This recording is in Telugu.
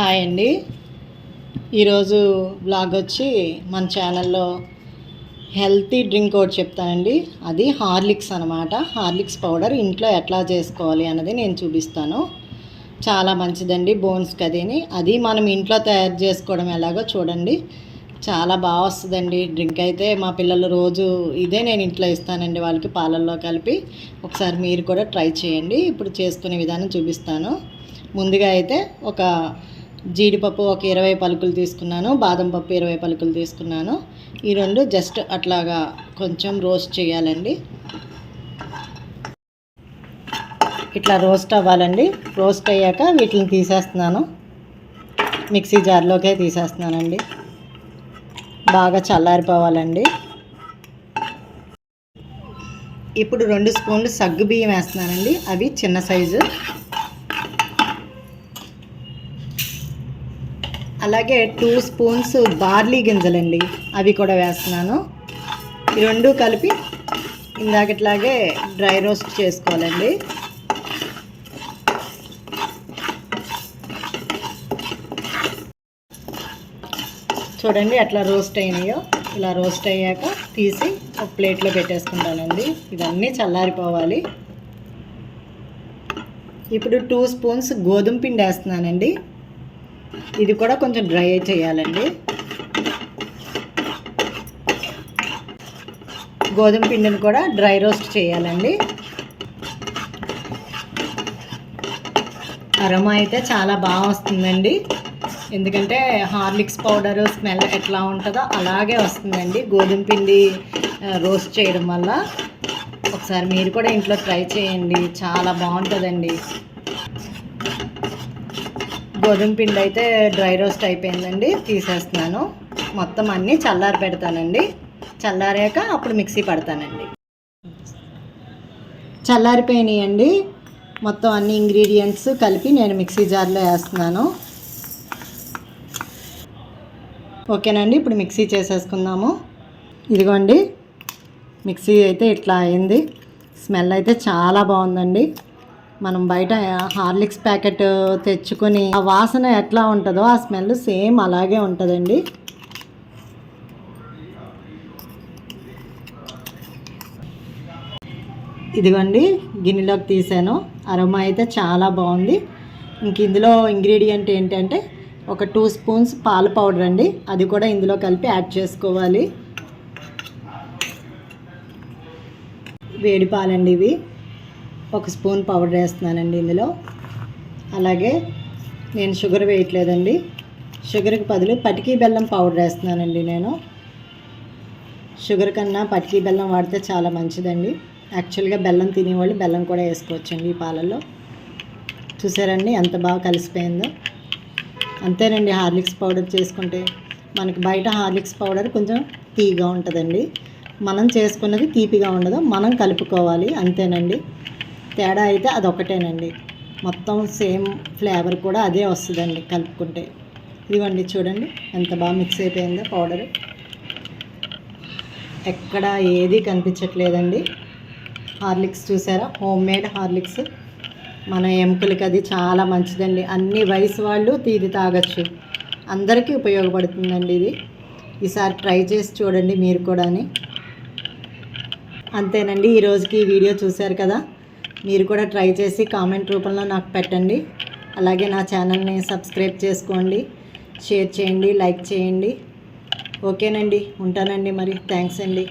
హాయ్ అండి. ఈరోజు బ్లాగ్ వచ్చి మన ఛానల్లో హెల్తీ డ్రింక్ ఒకటి చెప్తానండి. అది హార్లిక్స్ అనమాట. హార్లిక్స్ పౌడర్ ఇంట్లో ఎట్లా చేసుకోవాలి అన్నది నేను చూపిస్తాను. చాలా మంచిదండి బోన్స్కి అది మనం ఇంట్లో తయారు చేసుకోవడం ఎలాగో చూడండి. చాలా బాగా వస్తుందండి డ్రింక్ అయితే. మా పిల్లలు రోజు ఇదే నేను ఇంట్లో ఇస్తానండి వాళ్ళకి పాలల్లో కలిపి. ఒకసారి మీరు కూడా ట్రై చేయండి. ఇప్పుడు చేసుకునే విధానం చూపిస్తాను. ముందుగా అయితే ఒక జీడిపప్పు ఒక 20 పలుకులు తీసుకున్నాను, బాదం పప్పు 20 పలుకులు తీసుకున్నాను. ఈ రెండు జస్ట్ అట్లాగా కొంచెం రోస్ట్ చేయాలండి. ఇట్లా రోస్ట్ అవ్వాలండి. రోస్ట్ అయ్యాక వీటిని తీసేస్తున్నాను, మిక్సీ జార్లోకే తీసేస్తున్నానండి. బాగా చల్లారిపోవాలండి. ఇప్పుడు 2 స్పూన్లు సగ్గు బియ్యం వేస్తున్నానండి. అవి చిన్న సైజు. అలాగే 2 స్పూన్స్ బార్లీ గింజలండి, అవి కూడా వేస్తున్నాను. ఈ రెండు కలిపి ఇందాకట్లాగే డ్రై రోస్ట్ చేసుకోవాలండి. చూడండి అట్లా రోస్ట్ అయినాయో. ఇలా రోస్ట్ అయ్యాక తీసి ఒక ప్లేట్లో పెట్టేసుకుంటానండి. ఇవన్నీ చల్లారిపోవాలి. ఇప్పుడు 2 స్పూన్స్ గోధుమ పిండి వేస్తున్నానండి. ఇది కూడా కొంచెం డ్రై చేయాలండి. గోధుమ పిండిని కూడా డ్రై రోస్ట్ చేయాలండి. అరోమా అయితే చాలా బాగా వస్తుందండి. ఎందుకంటే హార్లిక్స్ పౌడర్ స్మెల్ ఎట్లా ఉంటుందో అలాగే వస్తుందండి గోధుమ పిండి రోస్ట్ చేయడం వల్ల. ఒకసారి మీరు కూడా ఇంట్లో ట్రై చేయండి, చాలా బాగుంటుందండి. గోధుమ పిండి అయితే డ్రై రోస్ట్ అయిపోయిందండి, తీసేస్తున్నాను. మొత్తం అన్నీ చల్లారి పెడతానండి. చల్లారాక అప్పుడు మిక్సీ పడతానండి. చల్లారిపోయినాయండి. మొత్తం అన్ని ఇంగ్రీడియంట్స్ కలిపి నేను మిక్సీ జార్లో వేస్తున్నాను. ఓకేనండి, ఇప్పుడు మిక్సీ చేసేసుకుందాము. ఇదిగోండి మిక్సీ అయితే ఇట్లా అయింది. స్మెల్ అయితే చాలా బాగుందండి. మనం బయట హార్లిక్స్ ప్యాకెట్ తెచ్చుకొని ఆ వాసన ఎట్లా ఉంటుందో ఆ స్మెల్ సేమ్ అలాగే ఉంటుందండి. ఇదిగోండి గిన్నెలోకి తీసాను. అరోమా అయితే చాలా బాగుంది. ఇంక ఇందులో ఇంగ్రీడియంట్ ఏంటంటే ఒక 2 స్పూన్స్ పాల పౌడర్ అండి. అది కూడా ఇందులో కలిపి యాడ్ చేసుకోవాలి. వేడి పాలండి ఇవి. 1 స్పూన్ పౌడర్ వేస్తున్నానండి ఇందులో. అలాగే నేను షుగర్ వేయట్లేదండి. షుగర్కి బదులు పటికీ బెల్లం పౌడర్ వేస్తున్నానండి నేను. షుగర్ కన్నా పటికీ బెల్లం వాడితే చాలా మంచిదండి. యాక్చువల్గా బెల్లం తినేవాళ్ళు బెల్లం కూడా వేసుకోవచ్చండి ఈ పాలల్లో. చూసారండి ఎంత బాగా కలిసిపోయిందో. అంతేనండి, హార్లిక్స్ పౌడర్ చేసుకుంటే. మనకి బయట హార్లిక్స్ పౌడర్ కొంచెం తీగా ఉంటుందండి. మనం చేసుకున్నది తీపిగా ఉండదు. మనం కలుపుకోవాలి, అంతేనండి. తేడా అయితే అదొకటేనండి. మొత్తం సేమ్ ఫ్లేవర్ కూడా అదే వస్తుందండి కలుపుకుంటే. ఇదిగోండి చూడండి ఎంత బాగా మిక్స్ అయిపోయిందో పౌడర్. ఎక్కడ ఏది కనిపించట్లేదండి. హార్లిక్స్ చూసారా, హోమ్ మేడ్ హార్లిక్స్. మన ఎముకలకి అది చాలా మంచిదండి. అన్ని వయసు వాళ్ళు తీది తాగొచ్చు. అందరికీ ఉపయోగపడుతుందండి ఇది. ఈసారి ట్రై చేసి చూడండి మీరు కూడా. అంతేనండి, ఈరోజుకి ఈ వీడియో చూశారు కదా. మీరు కూడా ట్రై చేసి కామెంట్ రూపంలో నాకు పెట్టండి. అలాగే నా ఛానల్ని సబ్స్క్రైబ్ చేసుకోండి, షేర్ చేయండి, లైక్ చేయండి. ఓకేనండి, ఉంటానండి మరి. థ్యాంక్స్ అండి.